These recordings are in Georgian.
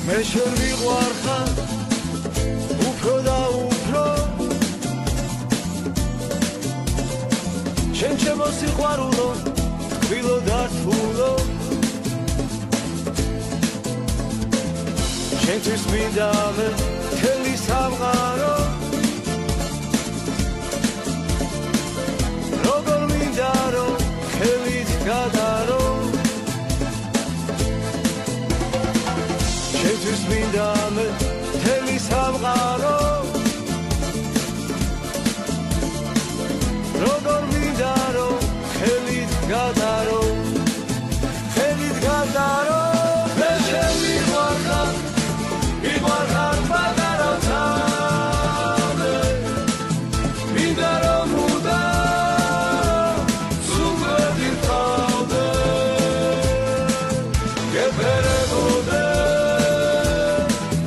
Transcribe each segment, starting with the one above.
მე შენ მიყვარხარ უფრო და უფრო შენ ჩემო სიყვარულო თბილო და რთულო შენთვის მინდა მე მთელი სამყარო როგორ მინდა რომ ხელით გადარო შენთვის მინდა მე მთელი სამყარო როგორ მინდა რომ ხელით გადარო ხელით გადარო მე შენ მიყვარხარ მიყვარხარ პატარაოცამდე მინდა რომ მუდამ სულმედ ირთავდე გეფერებოდე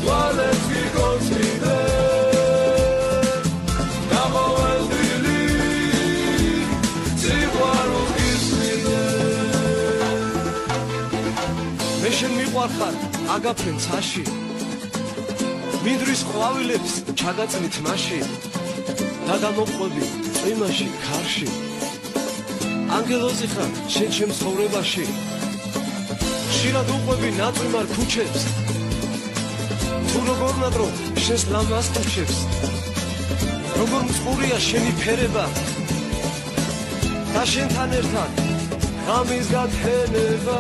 თვალებს გიგოციდე გამოველდილი სიყვარულ გისმიდე მე შენ მიყვარხარ აგაფრენ ცაში მინდვრის ყვავილებს ჩაგაწნით მასში და გამოყვები წვიმაში ქარში ანგელოზი ხარ შენ ჩემ ცხოვრებაში ხშირად უყვები ნაწვიმარ ქუჩებს თუ როგორ ნაკრო შენს ლამაზ კუჩებს როგორ მწყურია შენი ფერება და შენთან ერთად ღამის გათენება